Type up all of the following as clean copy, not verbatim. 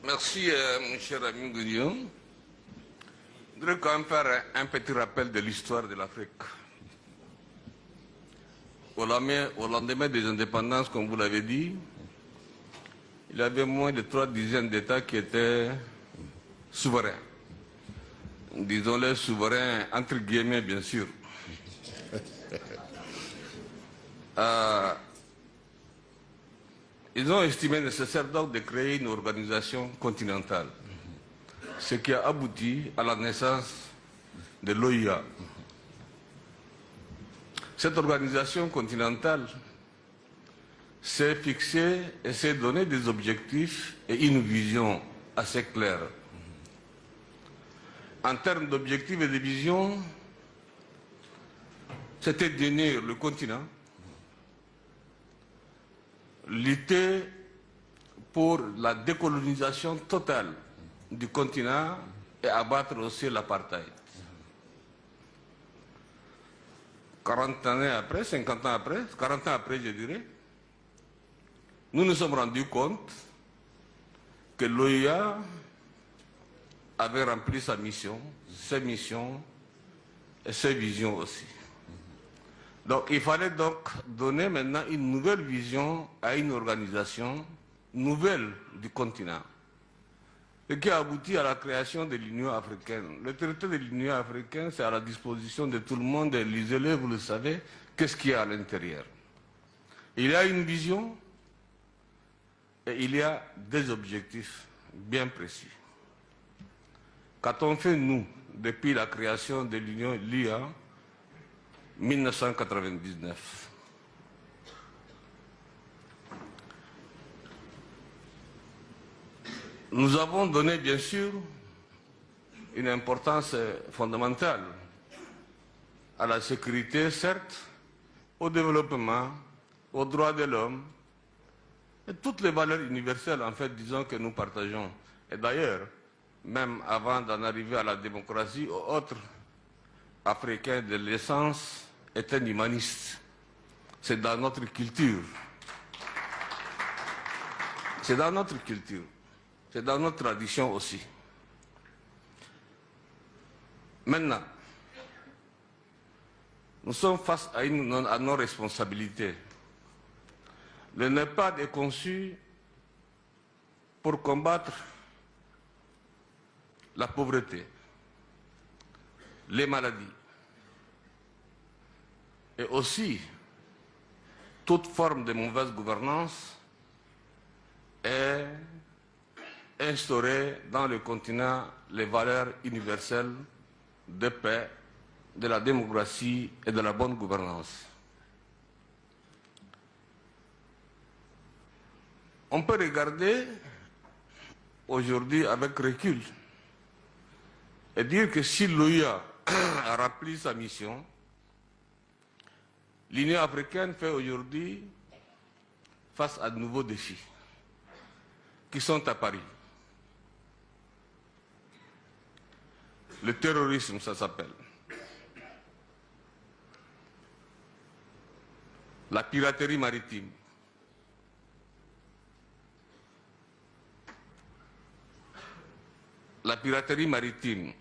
Merci, mon cher ami Guillaume. Je voudrais quand même faire un petit rappel de l'histoire de l'Afrique. Au lendemain des indépendances, comme vous l'avez dit, il y avait moins de 3 dizaines d'États qui étaient souverains. Disons-les souverains, entre guillemets, bien sûr. Ils ont estimé nécessaire donc de créer une organisation continentale, ce qui a abouti à la naissance de l'OIA. Cette organisation continentale s'est fixée et s'est donné des objectifs et une vision assez claire. En termes d'objectifs et de vision, c'était d'unir le continent, lutter pour la décolonisation totale du continent et abattre aussi l'apartheid. 40 ans après, 50 ans après, 40 ans après je dirais, nous nous sommes rendus compte que l'OIA avait rempli sa mission, ses missions et ses visions aussi. Donc il fallait donc donner maintenant une nouvelle vision à une organisation nouvelle du continent, ce qui a abouti à la création de l'Union africaine. Le traité de l'Union africaine, c'est à la disposition de tout le monde, et lisez-le, vous le savez, qu'est-ce qu'il y a à l'intérieur. Il y a une vision et il y a des objectifs bien précis. Qu'a-t-on fait, nous, depuis la création de l'IA 1999? Nous avons donné, bien sûr, une importance fondamentale à la sécurité, certes, au développement, aux droits de l'homme, et toutes les valeurs universelles, en fait, disons, que nous partageons. Et d'ailleurs, même avant d'en arriver à la démocratie, autres Africains de l'essence étaient humanistes. C'est dans notre culture. C'est dans notre culture. C'est dans notre tradition aussi. Maintenant, nous sommes face à nos responsabilités. Le NEPAD est conçu pour combattre la pauvreté, les maladies et aussi toute forme de mauvaise gouvernance et instaurer dans le continent les valeurs universelles de paix, de la démocratie et de la bonne gouvernance. On peut regarder aujourd'hui avec recul et dire que si l'OIA a rempli sa mission, l'Union africaine fait aujourd'hui face à de nouveaux défis qui sont à Paris. Le terrorisme, ça s'appelle. La piraterie maritime. La piraterie maritime.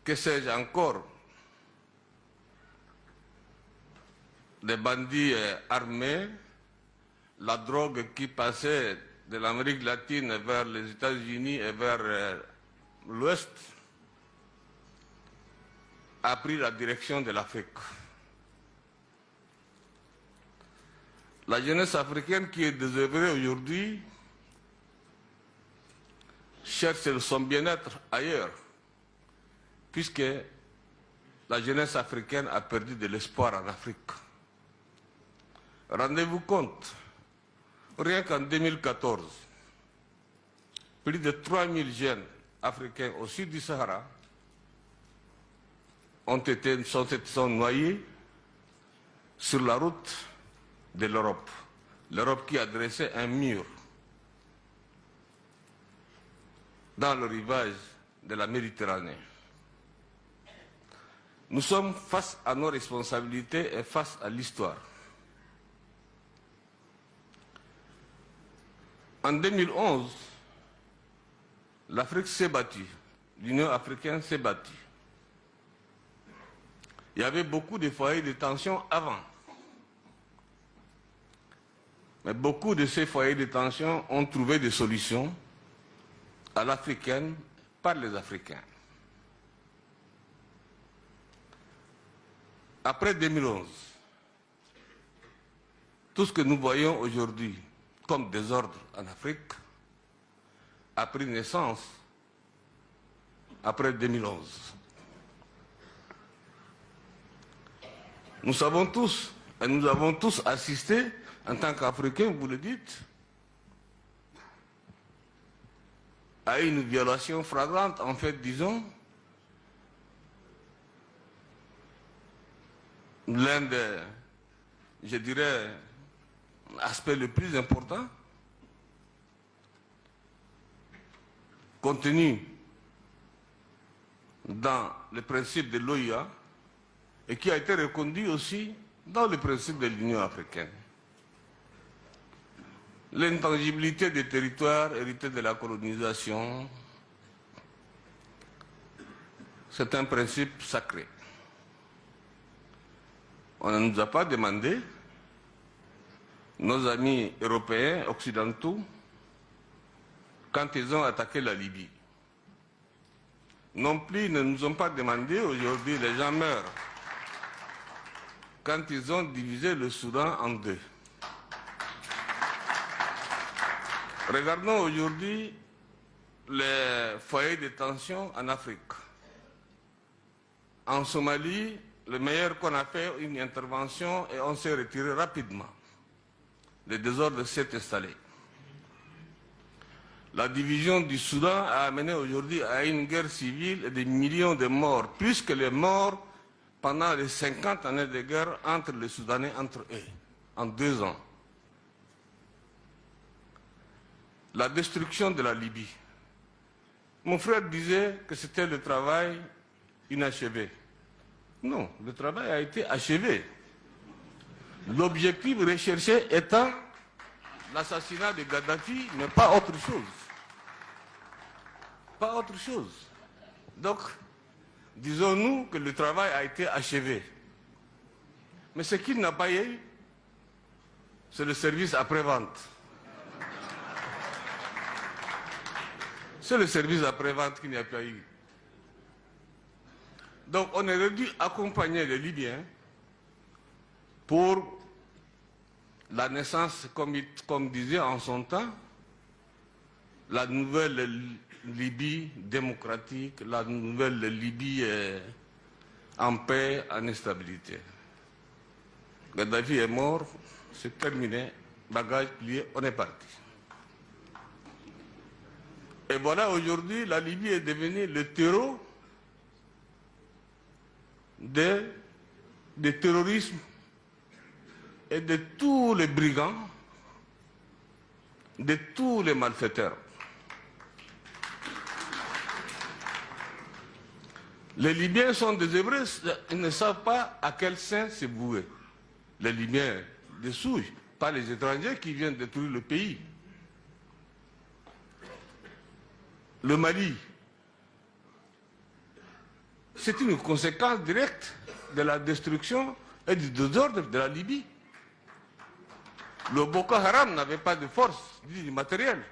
Que sais-je encore? Des bandits armés, la drogue qui passait de l'Amérique latine vers les États-Unis et vers l'Ouest a pris la direction de l'Afrique. La jeunesse africaine qui est désœuvrée aujourd'hui cherche son bien-être ailleurs, puisque la jeunesse africaine a perdu de l'espoir en Afrique. Rendez-vous compte, rien qu'en 2014, plus de 3000 jeunes africains au sud du Sahara sont noyés sur la route de l'Europe. L'Europe qui a dressé un mur dans le rivage de la Méditerranée. Nous sommes face à nos responsabilités et face à l'histoire. En 2011, l'Afrique s'est battue, l'Union africaine s'est battue. Il y avait beaucoup de foyers de tension avant. Mais beaucoup de ces foyers de tension ont trouvé des solutions à l'africaine par les Africains. Après 2011, tout ce que nous voyons aujourd'hui comme désordre en Afrique a pris naissance après 2011. Nous savons tous, et nous avons tous assisté, en tant qu'Africains, vous le dites, à une violation flagrante, en fait, disons, l'un des, je dirais, aspects le plus important, contenu dans le principe de l'OIA et qui a été reconduit aussi dans le principe de l'Union africaine. L'intangibilité des territoires hérités de la colonisation, c'est un principe sacré. On ne nous a pas demandé, nos amis européens, occidentaux, quand ils ont attaqué la Libye. Non plus, ils ne nous ont pas demandé, aujourd'hui les gens meurent, quand ils ont divisé le Soudan en deux. Regardons aujourd'hui les foyers de tension en Afrique. En Somalie, le meilleur qu'on a fait, une intervention et on s'est retiré rapidement. Le désordre s'est installé. La division du Soudan a amené aujourd'hui à une guerre civile et des millions de morts, plus que les morts pendant les 50 années de guerre entre les Soudanais, entre eux, en 2 ans. La destruction de la Libye. Mon frère disait que c'était le travail inachevé. Non, le travail a été achevé. L'objectif recherché étant l'assassinat de Kadhafi, mais pas autre chose. Pas autre chose. Donc, disons-nous que le travail a été achevé. Mais ce qu'il n'a pas eu, c'est le service après-vente. C'est le service après-vente qu'il n'y a pas eu. Donc, on aurait dû accompagner les Libyens pour la naissance, comme disait en son temps, la nouvelle Libye démocratique, la nouvelle Libye en paix, en stabilité. Kadhafi est mort, c'est terminé, bagage plié, on est parti. Et voilà, aujourd'hui, la Libye est devenue le terreau du terrorisme et de tous les brigands, de tous les malfaiteurs. Les Libyens sont des Hébreux, ils ne savent pas à quel sein se vouer. Les Libyens des souilles, pas les étrangers qui viennent détruire le pays. Le Mali, c'est une conséquence directe de la destruction et du désordre de la Libye. Le Boko Haram n'avait pas de force, du matériel.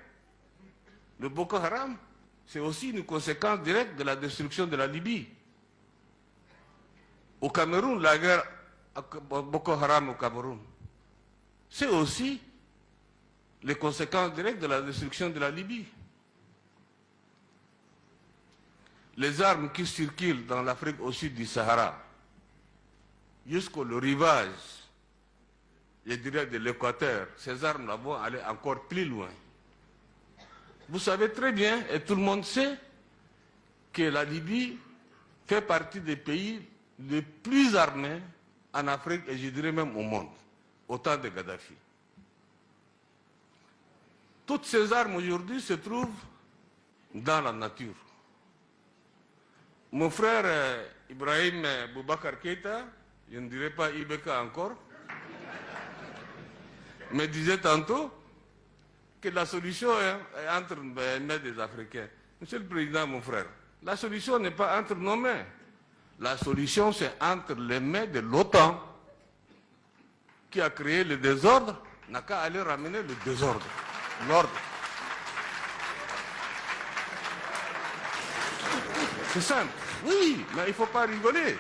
Le Boko Haram, c'est aussi une conséquence directe de la destruction de la Libye. Au Cameroun, la guerre Boko Haram au Cameroun, c'est aussi les conséquences directes de la destruction de la Libye. Les armes qui circulent dans l'Afrique au sud du Sahara, jusqu'au rivage, je dirais de l'Équateur, ces armes-là vont aller encore plus loin. Vous savez très bien, et tout le monde sait, que la Libye fait partie des pays les plus armés en Afrique et je dirais même au monde, au temps de Kadhafi. Toutes ces armes aujourd'hui se trouvent dans la nature. Mon frère Ibrahim Boubacar Keïta, je ne dirais pas Ibeka encore, me disait tantôt que la solution est entre les mains des Africains. Monsieur le Président, mon frère, la solution n'est pas entre nos mains. La solution, c'est entre les mains de l'OTAN, qui a créé le désordre, n'a qu'à aller ramener le désordre, l'ordre. C'est simple. Oui, mais il ne faut pas rigoler.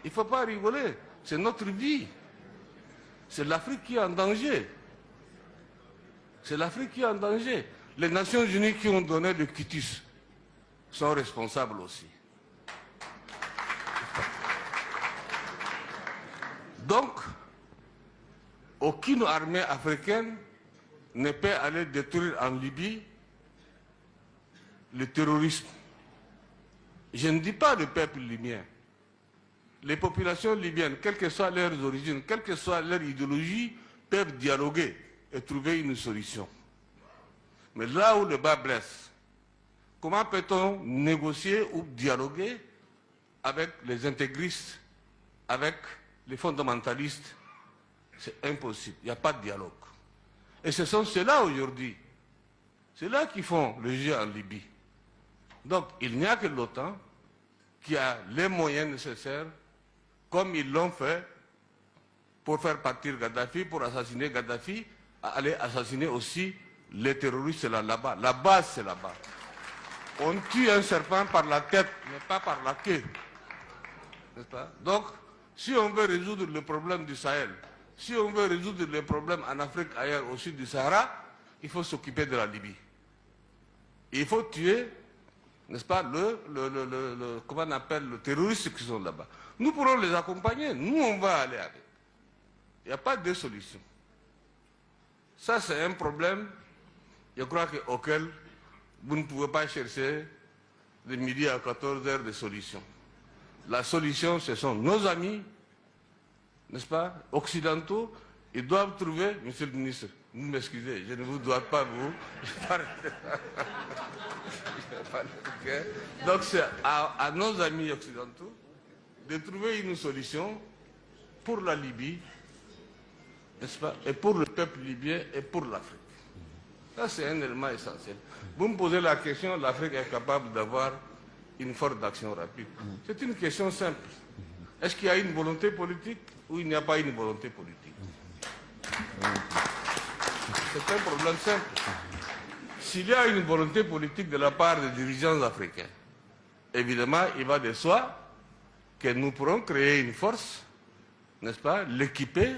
Il ne faut pas rigoler. C'est notre vie. C'est l'Afrique qui est en danger. C'est l'Afrique qui est en danger. Les Nations Unies qui ont donné le quitus sont responsables aussi. Donc, aucune armée africaine ne peut aller détruire en Libye le terrorisme. Je ne dis pas le peuple libyen. Les populations libyennes, quelles que soient leurs origines, quelle que soit leur idéologie, peuvent dialoguer et trouver une solution. Mais là où le bas blesse, comment peut-on négocier ou dialoguer avec les intégristes, avec les fondamentalistes? C'est impossible, il n'y a pas de dialogue. Et ce sont ceux-là aujourd'hui, ceux-là qui font le jeu en Libye. Donc il n'y a que l'OTAN qui a les moyens nécessaires, comme ils l'ont fait pour faire partir Kadhafi, pour assassiner Kadhafi, à aller assassiner aussi les terroristes là-bas. La base, c'est là-bas. On tue un serpent par la tête, mais pas par la queue. N'est-ce pas? Donc, si on veut résoudre le problème du Sahel, si on veut résoudre les problèmes en Afrique, ailleurs, au sud du Sahara, il faut s'occuper de la Libye. Il faut tuer, n'est-ce pas, comment on appelle, le terroriste qui sont là-bas. Nous pourrons les accompagner, nous on va aller avec. Il n'y a pas de solution. Ça c'est un problème, je crois auquel vous ne pouvez pas chercher de midi à 14h de solution. La solution, ce sont nos amis, n'est-ce pas, occidentaux. Ils doivent trouver, monsieur le ministre, vous m'excusez, je ne vous dois pas vous. Donc c'est à nos amis occidentaux de trouver une solution pour la Libye, n'est-ce pas, et pour le peuple libyen et pour l'Afrique. Ça c'est un élément essentiel. Vous me posez la question, l'Afrique est capable d'avoir une force d'action rapide. C'est une question simple. Est-ce qu'il y a une volonté politique ou il n'y a pas une volonté politique? C'est un problème simple. S'il y a une volonté politique de la part des dirigeants africains, évidemment, il va de soi que nous pourrons créer une force, n'est-ce pas, l'équiper,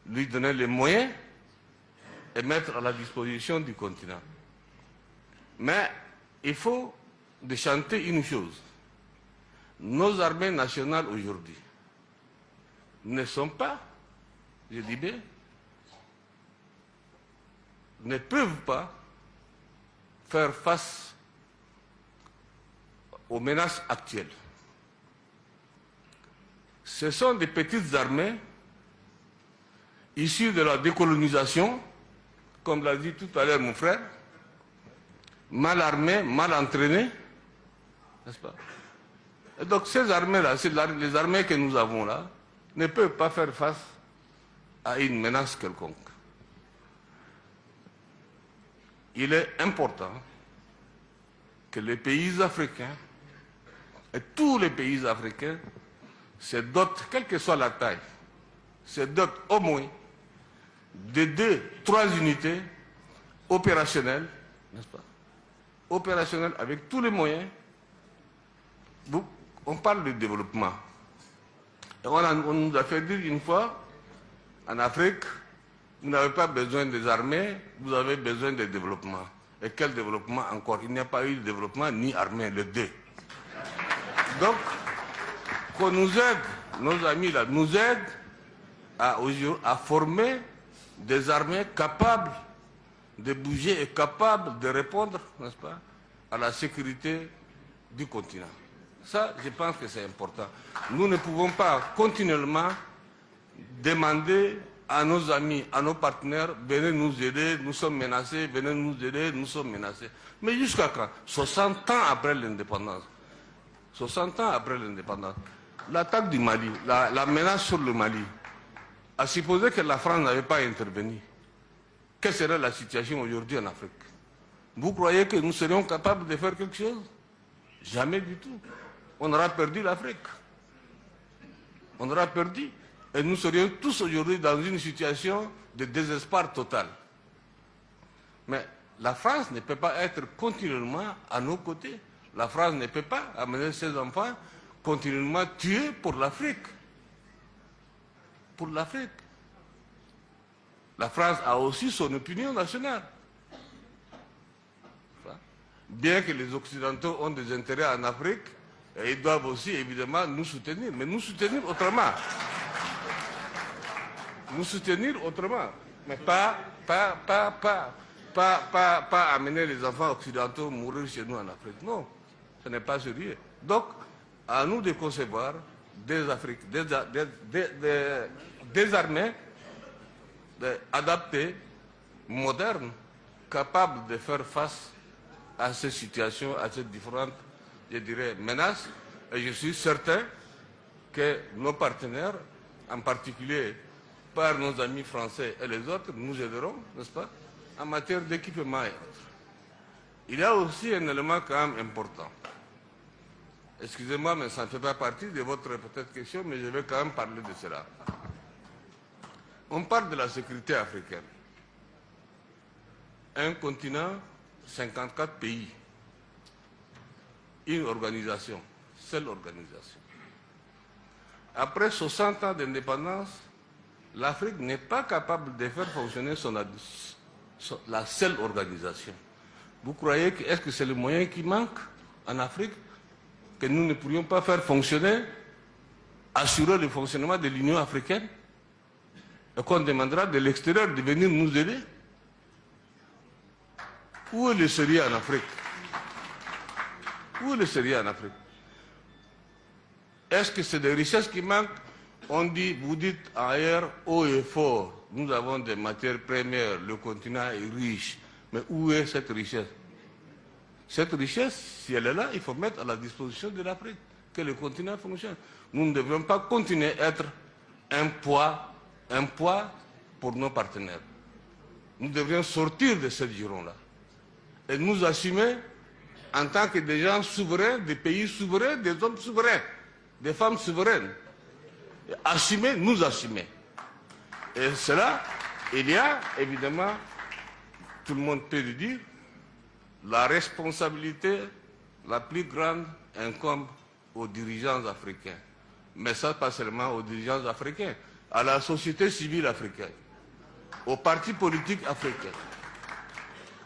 lui donner les moyens et mettre à la disposition du continent. Mais il faut déchanter une chose. Nos armées nationales aujourd'hui ne sont pas, je dis bien, ne peuvent pas faire face aux menaces actuelles. Ce sont des petites armées issues de la décolonisation, comme l'a dit tout à l'heure mon frère, mal armées, mal entraînées, n'est-ce pas? Et donc ces armées-là, les armées que nous avons là, ne peuvent pas faire face à une menace quelconque. Il est important que les pays africains, et tous les pays africains, se dotent, quelle que soit la taille, se dotent au moins de 2-3 unités opérationnelles, n'est-ce pas? Opérationnelles avec tous les moyens. On parle de développement. Et on nous a fait dire une fois, en Afrique, vous n'avez pas besoin des armées, vous avez besoin de développement. Et quel développement encore? Il n'y a pas eu de développement ni armée, les deux. Donc, qu'on nous aide, nos amis là, nous aident à former des armées capables de bouger et capables de répondre, n'est-ce pas, à la sécurité du continent. Ça, je pense que c'est important. Nous ne pouvons pas continuellement demander à nos amis, à nos partenaires, venez nous aider, nous sommes menacés, venez nous aider, nous sommes menacés. Mais jusqu'à quand? 60 ans après l'indépendance. 60 ans après l'indépendance. L'attaque du Mali, la menace sur le Mali, à supposer que la France n'avait pas intervenu. quelle serait la situation aujourd'hui en Afrique? Vous croyez que nous serions capables de faire quelque chose? Jamais du tout. On aura perdu l'Afrique. On aura perdu. Et nous serions tous aujourd'hui dans une situation de désespoir total. Mais la France ne peut pas être continuellement à nos côtés. La France ne peut pas amener ses enfants continuellement tués pour l'Afrique. Pour l'Afrique. La France a aussi son opinion nationale. Bien que les Occidentaux ont des intérêts en Afrique, et ils doivent aussi évidemment nous soutenir, mais nous soutenir autrement. Nous soutenir autrement, mais pas amener les enfants occidentaux mourir chez nous en Afrique. Non, ce n'est pas sérieux. Donc, à nous de concevoir des armées adaptées, modernes, capables de faire face à ces situations, à ces différentes, je dirais, menaces. Et je suis certain que nos partenaires, en particulier par nos amis français et les autres, nous aideront, n'est-ce pas, en matière d'équipement et autres. Il y a aussi un élément quand même important. Excusez-moi, mais ça ne fait pas partie de votre peut-être question, mais je vais quand même parler de cela. On parle de la sécurité africaine. Un continent, 54 pays, une organisation, seule organisation. Après 60 ans d'indépendance, l'Afrique n'est pas capable de faire fonctionner la seule organisation. Vous croyez que est-ce que c'est le moyen qui manque en Afrique, que nous ne pourrions pas faire fonctionner, assurer le fonctionnement de l'Union africaine, et qu'on demandera de l'extérieur de venir nous aider? Où est le sérieux en Afrique? Où est le sérieux en Afrique? Est-ce que c'est des richesses qui manquent? On dit, vous dites ailleurs haut et fort, nous avons des matières premières, le continent est riche. Mais où est cette richesse? Cette richesse, si elle est là, il faut mettre à la disposition de l'Afrique, que le continent fonctionne. Nous ne devons pas continuer à être un poids pour nos partenaires. Nous devrions sortir de cette giron-là et nous assumer en tant que des gens souverains, des pays souverains, des hommes souverains, des femmes souveraines. Et assumer, nous assumer. Et cela, il y a évidemment, tout le monde peut le dire, la responsabilité la plus grande incombe aux dirigeants africains. Mais ça, pas seulement aux dirigeants africains, à la société civile africaine, aux partis politiques africains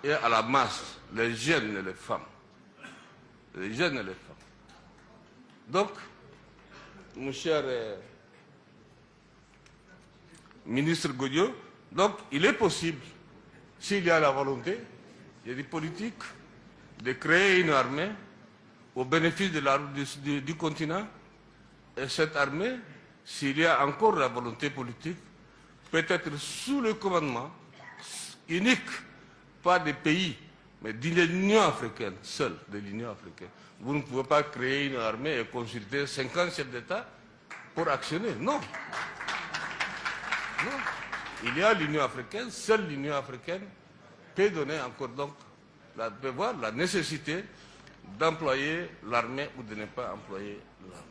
et à la masse, les jeunes et les femmes. Les jeunes et les femmes. Donc, mon cher ministre Godio, donc il est possible, s'il y a la volonté, il y a des politiques, de créer une armée au bénéfice du continent. Et cette armée, s'il y a encore la volonté politique, peut être sous le commandement unique, pas des pays, mais de l'Union africaine, seule de l'Union africaine. Vous ne pouvez pas créer une armée et consulter 50 chefs d'État pour actionner. Non. Non. Il y a l'Union africaine, seule l'Union africaine peut donner encore donc peut voir la nécessité d'employer l'armée ou de ne pas employer l'armée.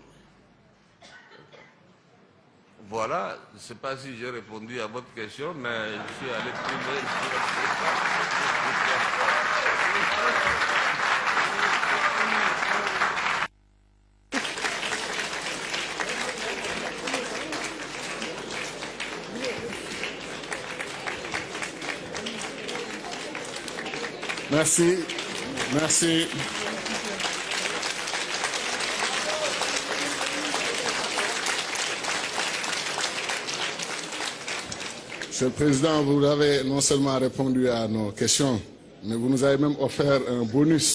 Voilà, je ne sais pas si j'ai répondu à votre question, mais je suis allé plus loin. Merci. Merci. Monsieur le Président, vous avez non seulement répondu à nos questions, mais vous nous avez même offert un bonus.